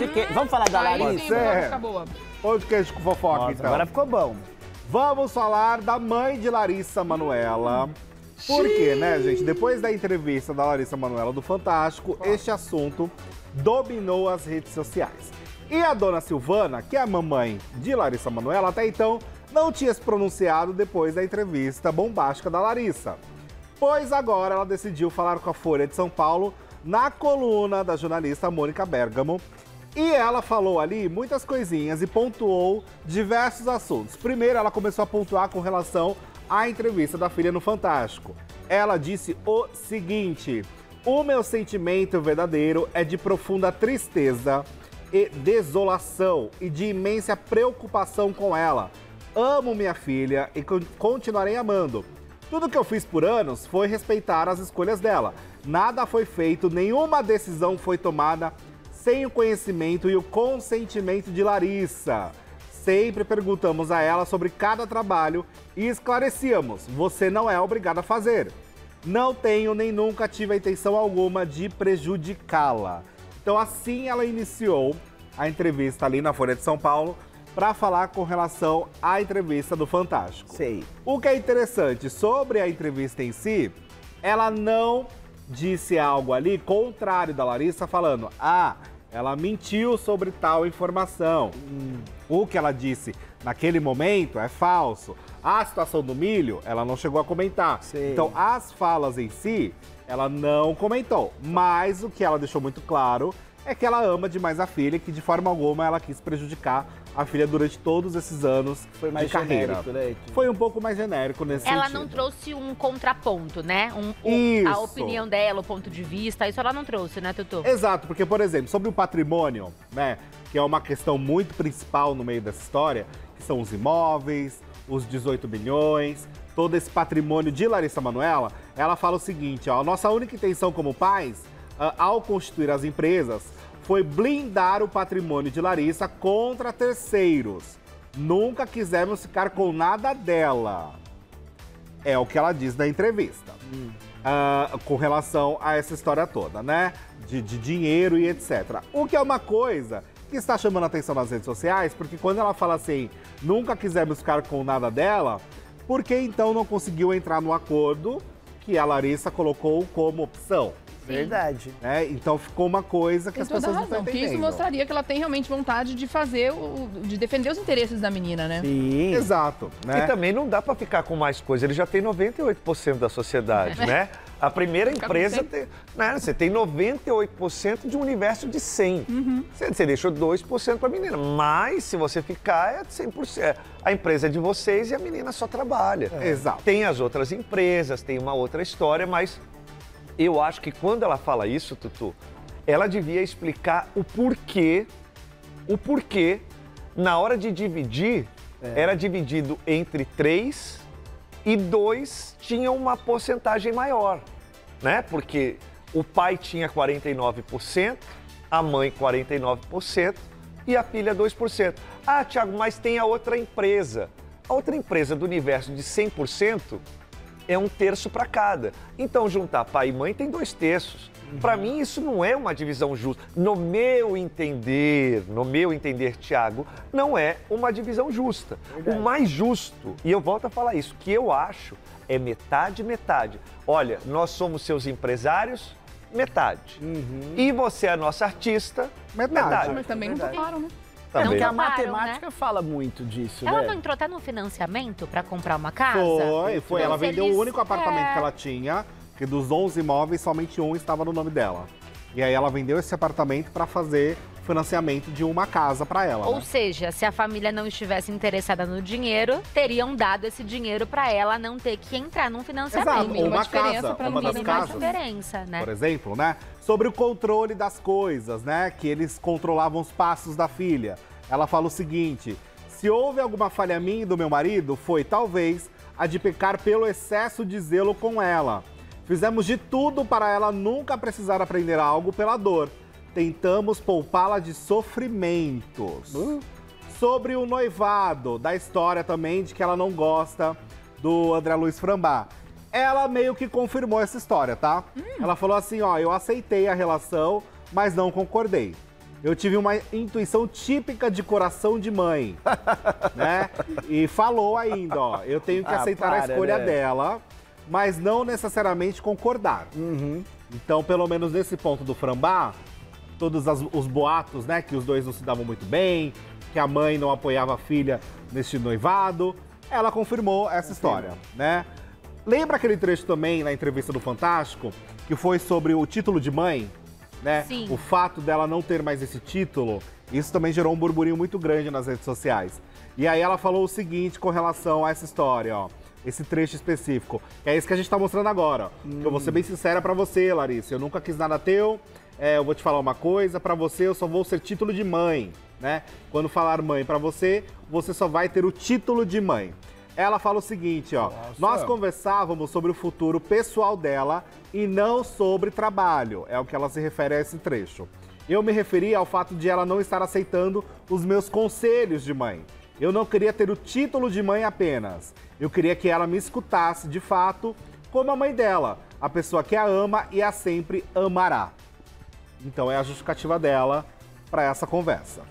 de queijo. Vamos falar da Larissa? Fica boa. Pão de queijo com fofoca, Nossa, então. agora ficou bom. Vamos falar da mãe de Larissa Manoela. Por quê, né, gente? Depois da entrevista da Larissa Manoela do Fantástico, este assunto dominou as redes sociais. E a dona Silvana, que é a mamãe de Larissa Manoela, até então não tinha se pronunciado depois da entrevista bombástica da Larissa. Pois agora ela decidiu falar com a Folha de São Paulo na coluna da jornalista Mônica Bergamo. E ela falou ali muitas coisinhas e pontuou diversos assuntos. Primeiro, ela começou a pontuar com relação à entrevista da filha no Fantástico. Ela disse o seguinte: o meu sentimento verdadeiro é de profunda tristeza e desolação e de imensa preocupação com ela. Amo minha filha e continuarei amando. Tudo que eu fiz por anos foi respeitar as escolhas dela. Nada foi feito, nenhuma decisão foi tomada sem o conhecimento e o consentimento de Larissa. Sempre perguntamos a ela sobre cada trabalho e esclarecíamos: você não é obrigada a fazer. Não tenho nem nunca tive a intenção alguma de prejudicá-la. Então assim ela iniciou a entrevista ali na Folha de São Paulo para falar com relação à entrevista do Fantástico. Sei. O que é interessante sobre a entrevista em si, ela não disse algo ali contrário da Larissa, falando: ela mentiu sobre tal informação. O que ela disse naquele momento é falso. A situação do milho, ela não chegou a comentar. Sei. Então, as falas em si, ela não comentou. Mas o que ela deixou muito claro é que ela ama demais a filha e que de forma alguma ela quis prejudicar a filha durante todos esses anos Foi mais de carreira. genérico, né? Foi um pouco mais genérico nesse Ela sentido. não trouxe um contraponto, né? A Isso. opinião dela, o ponto de vista, isso ela não trouxe, né, Tutu? Exato, porque, por exemplo, sobre o patrimônio, né, que é uma questão muito principal no meio dessa história, que são os imóveis, os 18 bilhões, todo esse patrimônio de Larissa Manoela, ela fala o seguinte, ó: a nossa única intenção como pais, ao constituir as empresas, foi blindar o patrimônio de Larissa contra terceiros. Nunca quisemos ficar com nada dela. É o que ela diz na entrevista. Com relação a essa história toda, né? De dinheiro e etc. O que é uma coisa que está chamando a atenção nas redes sociais, porque quando ela fala assim, nunca quisemos ficar com nada dela, por que então não conseguiu entrar no acordo que a Larissa colocou como opção? Verdade. Né? Então ficou uma coisa que Tem as toda pessoas a não estão razão, porque entendendo. isso mostraria que ela tem realmente vontade de fazer, de defender os interesses da menina, né? Sim. Exato. Né? E também não dá para ficar com mais coisa, ele já tem 98% da sociedade, né? A primeira empresa, tem, né? Você tem 98% de um universo de 100. Você deixou 2% para a menina, mas se você ficar, é 100%. A empresa é de vocês e a menina só trabalha. Exato. Tem as outras empresas, tem uma outra história, mas eu acho que quando ela fala isso, Tutu, ela devia explicar o porquê, na hora de dividir, era dividido entre 3 e 2 tinham uma porcentagem maior, né? Porque o pai tinha 49%, a mãe 49% e a filha 2%. Ah, Thiago, mas tem a outra empresa. A outra empresa do universo de 100% é 1/3 para cada. Então, juntar pai e mãe tem 2/3. Para mim, isso não é uma divisão justa. No meu entender, Thiago, não é uma divisão justa. Verdade. O mais justo, e eu volto a falar isso, que eu acho é metade, metade. Olha, nós somos seus empresários, metade. E você é a nossa artista, metade. Mas também não toparam, né? Também. Porque a toparam, matemática fala muito disso, Ela né? não entrou até no financiamento pra comprar uma casa? Foi. Ela Então, vendeu eles- o único apartamento que ela tinha, que dos 11 imóveis, somente um estava no nome dela. E aí ela vendeu esse apartamento para fazer financiamento de uma casa para ela. Ou né? seja, se a família não estivesse interessada no dinheiro, teriam dado esse dinheiro pra ela não ter que entrar num financiamento. Exato, mínima uma diferença casa, pra uma das mínima Faz casas, diferença, né? por exemplo, né? Sobre o controle das coisas, né? Que eles controlavam os passos da filha. Ela fala o seguinte: se houve alguma falha minha e do meu marido, foi talvez a de pecar pelo excesso de zelo com ela. Fizemos de tudo para ela nunca precisar aprender algo pela dor. Tentamos poupá-la de sofrimentos. Sobre o noivado, da história também de que ela não gosta do André Luiz Frambá. Ela meio que confirmou essa história, tá? Ela falou assim, ó, eu aceitei a relação, mas não concordei. Eu tive uma intuição típica de coração de mãe, né? E falou ainda, ó, eu tenho que aceitar a escolha dela, mas não necessariamente concordar. Então, pelo menos nesse ponto do Frambá, todos os boatos, né, que os dois não se davam muito bem, que a mãe não apoiava a filha neste noivado, ela confirmou essa história, né? Lembra aquele trecho também na entrevista do Fantástico, que foi sobre o título de mãe, né? Sim. O fato dela não ter mais esse título, isso também gerou um burburinho muito grande nas redes sociais. E aí ela falou o seguinte com relação a essa história, ó. Esse trecho específico. É isso que a gente tá mostrando agora, ó. Eu vou ser bem sincera pra você, Larissa. Eu nunca quis nada teu. Eu vou te falar uma coisa. Pra você, eu só vou ser título de mãe, né? Quando falar mãe pra você, você só vai ter o título de mãe. Ela fala o seguinte, ó. Nós conversávamos sobre o futuro pessoal dela e não sobre trabalho. É o que ela se refere a esse trecho. Eu me referi ao fato de ela não estar aceitando os meus conselhos de mãe. Eu não queria ter o título de mãe apenas. Eu queria que ela me escutasse, de fato, como a mãe dela. A pessoa que a ama e a sempre amará. Então é a justificativa dela para essa conversa.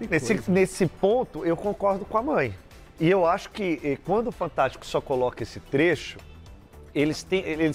Nesse ponto, eu concordo com a mãe. E eu acho que quando o Fantástico só coloca esse trecho, eles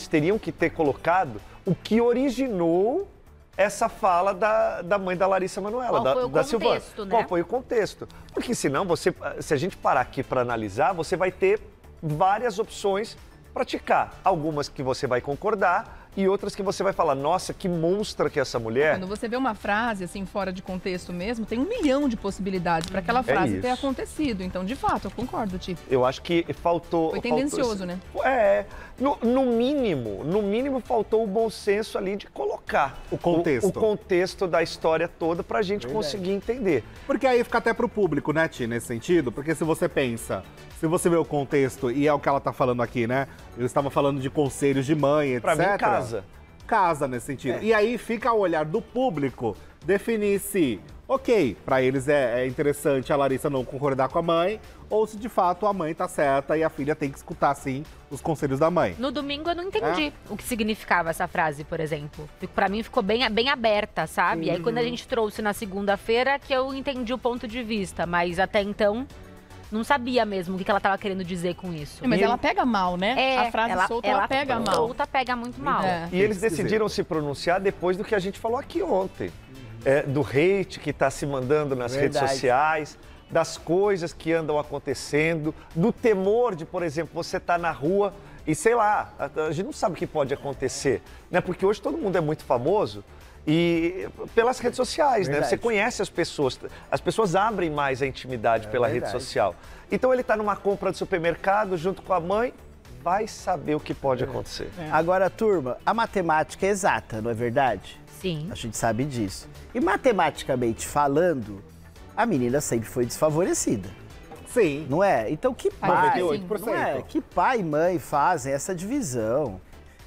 teriam que ter colocado o que originou essa fala da mãe da Larissa Manoela, da Silvana. Né? Qual foi o contexto? Porque senão, se a gente parar aqui para analisar, você vai ter várias opções para praticar. Algumas que você vai concordar e outras que você vai falar, nossa, que monstra que é essa mulher. Quando você vê uma frase assim fora de contexto mesmo, tem 1 milhão de possibilidades para aquela frase ter acontecido. Então, de fato, eu concordo, tipo. Eu acho que faltou... Foi tendencioso, né? No mínimo faltou o bom senso ali de colocar o contexto da história toda pra gente conseguir entender. Porque aí fica até pro público, né, Ti, nesse sentido, porque se você pensa, se você vê o contexto, e é o que ela tá falando aqui, né, eu estava falando de conselhos de mãe, etc. Pra mim, Casa nesse sentido. E aí fica ao olhar do público definir se, ok, pra eles é interessante a Larissa não concordar com a mãe, ou se de fato a mãe tá certa e a filha tem que escutar, sim, os conselhos da mãe. No domingo eu não entendi o que significava essa frase, por exemplo. Pra mim ficou bem aberta, sabe? E aí quando a gente trouxe na segunda-feira que eu entendi o ponto de vista, mas até então não sabia mesmo o que ela tava querendo dizer com isso. Mas ela pega mal, né? A frase solta, ela pega mal. Solta pega muito mal. E eles decidiram se pronunciar depois do que a gente falou aqui ontem. Do hate que tá se mandando nas redes sociais, das coisas que andam acontecendo, do temor de, por exemplo, você tá na rua e sei lá, a gente não sabe o que pode acontecer, né? Porque hoje todo mundo é muito famoso e pelas redes sociais, né? Você conhece as pessoas abrem mais a intimidade pela rede social. Então ele tá numa compra de supermercado junto com a mãe, vai saber o que pode acontecer. Agora, turma, a matemática é exata, não é verdade? Sim. A gente sabe disso. E matematicamente falando, a menina sempre foi desfavorecida. Sim. Não é? Então que pai, 98%. não é? Que pai e mãe fazem essa divisão?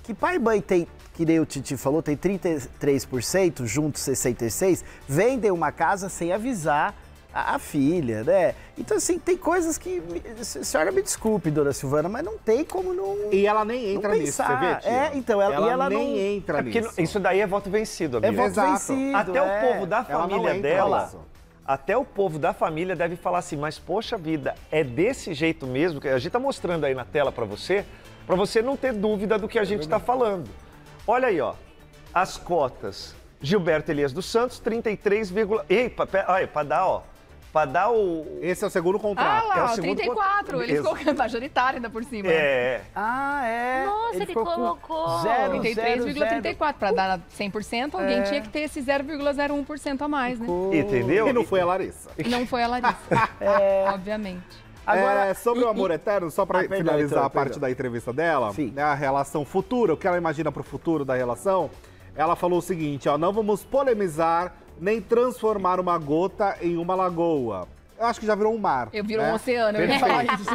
Que pai e mãe tem, que nem o Titi falou, tem 33%, juntos 66%, vendem uma casa sem avisar a filha, né? Então, assim, tem coisas que... A senhora me desculpe, dona Silvana, mas não tem como não... E ela nem entra nisso, você vê, tia? Então, ela nem não... entra nisso. Porque isso daí é voto vencido, amigo. É voto vencido, Até o povo da Ela não família entra dela... nisso. Até o povo da família deve falar assim, mas poxa vida, é desse jeito mesmo que a gente tá mostrando aí na tela para você não ter dúvida do que a gente tá falando. Olha aí, ó, as cotas. Gilberto Elias dos Santos, 33, ei, para dar, ó, para dar o... Esse é o segundo contrato. Ah lá, É o segundo 34, eles colocam majoritário ainda por cima. Nossa, ele colocou 33,34. Para dar 100%, alguém tinha que ter esse 0,01% a mais, né? Entendeu? E não foi a Larissa. Não foi a Larissa, obviamente. Agora, sobre o amor eterno, só para finalizar a parte perdão. da entrevista dela, Sim. né, a relação futura, o que ela imagina para o futuro da relação, ela falou o seguinte, ó, não vamos polemizar nem transformar uma gota em uma lagoa. Eu acho que já virou um mar. Eu viro né? um oceano, eu ia falar isso.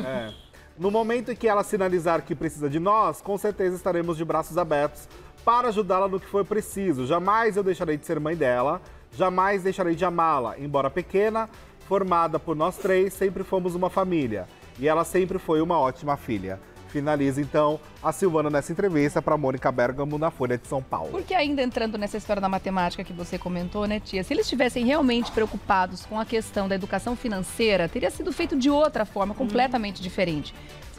No momento em que ela sinalizar que precisa de nós, com certeza estaremos de braços abertos para ajudá-la no que for preciso. Jamais eu deixarei de ser mãe dela, jamais deixarei de amá-la, embora pequena, formada por nós três, sempre fomos uma família. E ela sempre foi uma ótima filha. Finaliza, então, a Silvana nessa entrevista para Mônica Bergamo na Folha de São Paulo. Porque ainda entrando nessa história da matemática que você comentou, né, tia? Se eles estivessem realmente preocupados com a questão da educação financeira, teria sido feito de outra forma, completamente diferente.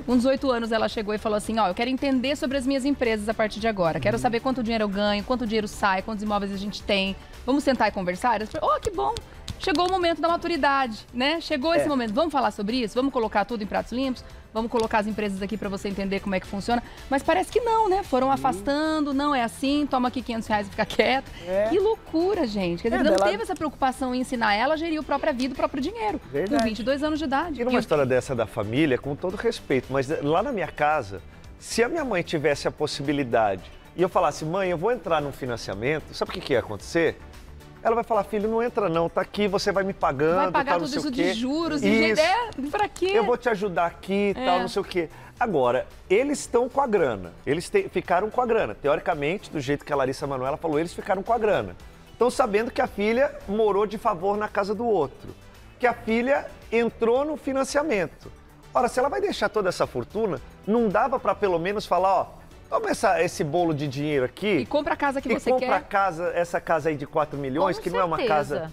Com 18 anos, ela chegou e falou assim, ó, eu quero entender sobre as minhas empresas a partir de agora. Quero saber quanto dinheiro eu ganho, quanto dinheiro sai, quantos imóveis a gente tem. Vamos sentar e conversar? Ela falou, que bom. Chegou o momento da maturidade, né? Chegou esse momento. Vamos falar sobre isso? Vamos colocar tudo em pratos limpos? Vamos colocar as empresas aqui para você entender como é que funciona? Mas parece que não, né? Foram afastando, não é assim, toma aqui R$500 e fica quieta. Que loucura, gente. Quer dizer, não teve essa preocupação em ensinar ela a gerir a própria vida, o próprio dinheiro. Com 22 anos de idade. E numa história dessa da família, com todo respeito, mas lá na minha casa, se a minha mãe tivesse a possibilidade e eu falasse, mãe, eu vou entrar num financiamento, sabe o que ia acontecer? Ela vai falar, filho, não entra não, tá aqui, você vai me pagando, vai pagar tal, tudo não sei isso o quê. de juros, isso. Pra quê? Eu vou te ajudar aqui, tal, não sei o quê. Agora, eles estão com a grana, ficaram com a grana. Teoricamente, do jeito que a Larissa Manoela falou, eles ficaram com a grana. Estão sabendo que a filha morou de favor na casa do outro, que a filha entrou no financiamento. Ora, se ela vai deixar toda essa fortuna, não dava para pelo menos falar, ó, toma esse bolo de dinheiro aqui. E compra a casa que você quer. E compra essa casa aí de 4 milhões, que não é uma casa,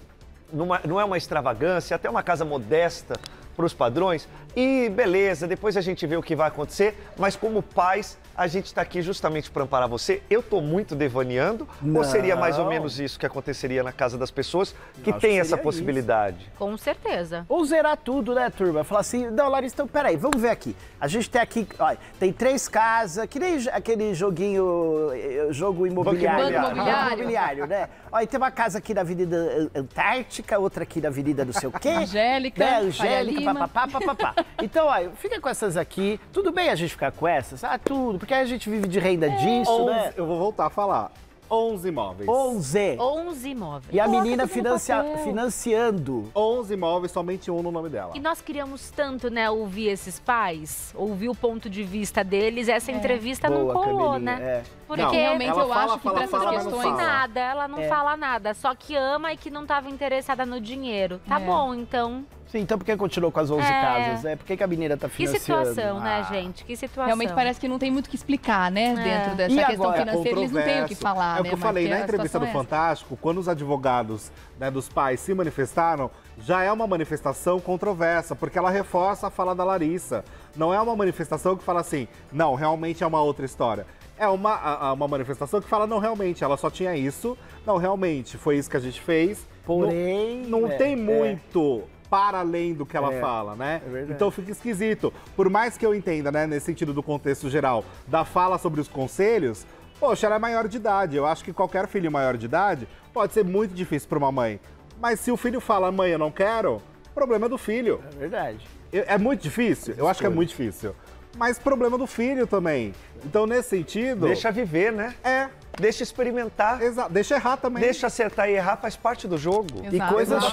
não é uma extravagância, até uma casa modesta para os padrões. E beleza, depois a gente vê o que vai acontecer, mas como pais, a gente está aqui justamente para amparar você. Eu estou muito devaneando, ou seria mais ou menos isso que aconteceria na casa das pessoas que tem essa possibilidade? Isso. Com certeza. Ou zerar tudo, né, turma? Falar assim, não, Larissa, então peraí, vamos ver aqui. A gente tem aqui, olha, tem 3 casas, que nem aquele joguinho, jogo imobiliário. Banco imobiliário, né? Olha, tem uma casa aqui na Avenida Antártica, outra aqui na Avenida não sei o quê. Angélica, né? Angélica, papapá. Então, olha, fica com essas aqui. Tudo bem a gente ficar com essas? Tudo, porque a gente vive de renda disso, né? Eu vou voltar a falar. 11 imóveis. 11 imóveis. E a menina financiando. 11 imóveis, somente um no nome dela. E nós queríamos tanto, né, ouvir esses pais, ouvir o ponto de vista deles. Essa entrevista não colou, né? Porque não, realmente ela eu fala, acho que para essas questões nada, ela não fala nada, só que ama e que não estava interessada no dinheiro. Tá bom, então. Sim, então por que continuou com as 11 casas, né? Por que a menina tá financiando? Que situação, né, gente? Que situação. Realmente parece que não tem muito o que explicar, né? Dentro dessa questão financeira, eles não têm o que falar, É o que eu falei na entrevista do Fantástico, quando os advogados, né, dos pais se manifestaram, já é uma manifestação controversa, porque ela reforça a fala da Larissa. Não é uma manifestação que fala assim, não, realmente é uma outra história. É uma manifestação que fala, não, realmente, ela só tinha isso, não, realmente, foi isso que a gente fez. Porém... Não tem muito para além do que ela fala, né? Então fica esquisito. Por mais que eu entenda, né, nesse sentido do contexto geral, da fala sobre os conselhos, poxa, ela é maior de idade. Eu acho que qualquer filho maior de idade pode ser muito difícil para uma mãe. Mas se o filho fala, mãe, eu não quero, o problema é do filho. É verdade. É muito difícil? Eu acho que é muito difícil. Mas problema do filho também. Então, nesse sentido... Deixa viver, né? Deixa experimentar. Exato. Deixa errar também. Deixa acertar e errar, faz parte do jogo. Exato. E coisas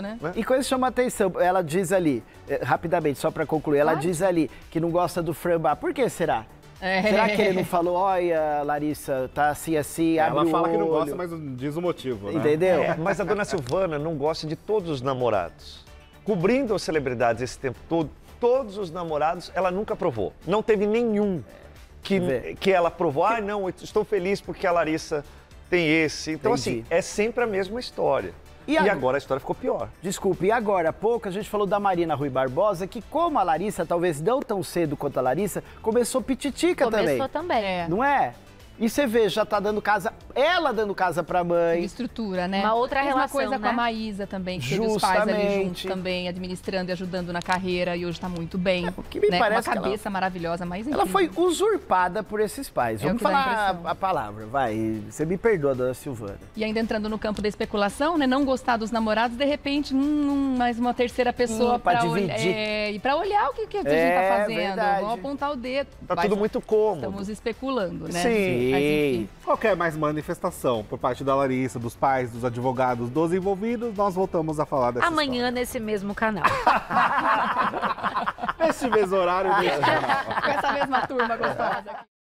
né? E coisas chamam atenção. Ela diz ali, rapidamente, só para concluir, ela diz ali que não gosta do frambá. Por que será? Será que ele não falou, olha, Larissa, tá assim, abre Ela fala o que não olho. gosta, mas diz o motivo, né? Entendeu? Mas a dona Silvana não gosta de todos os namorados. Cobrindo as celebridades esse tempo todo, todos os namorados, ela nunca provou. Não teve nenhum que ela provou. Ah, não, eu estou feliz porque a Larissa tem esse. Então, assim, é sempre a mesma história. E agora a história ficou pior. Desculpe, e agora há pouco a gente falou da Marina Rui Barbosa, que como a Larissa, talvez não tão cedo quanto a Larissa, começou pititica também. Começou também. Não é? E você vê, já tá dando casa, ela dando casa pra mãe. Estrutura, né? Uma outra relação, Mesma coisa né? com a Maísa também, que teve os pais ali juntos também, administrando e ajudando na carreira, e hoje tá muito bem. O que me parece uma cabeça maravilhosa, mas ela foi usurpada por esses pais. Vamos falar a palavra, vai. Você me perdoa, dona Silvana. E ainda entrando no campo da especulação, né? Não gostar dos namorados, de repente, mais uma terceira pessoa pra dividir. E pra olhar o que a gente tá fazendo. Verdade. Vamos apontar o dedo. Tá tudo muito cômodo. Estamos especulando, né? Sim. Mas, enfim. Qualquer mais manifestação por parte da Larissa, dos pais, dos advogados, dos envolvidos, nós voltamos a falar dessa amanhã história. nesse mesmo canal. Nesse mesmo horário, nesse canal. Com essa mesma turma gostosa aqui.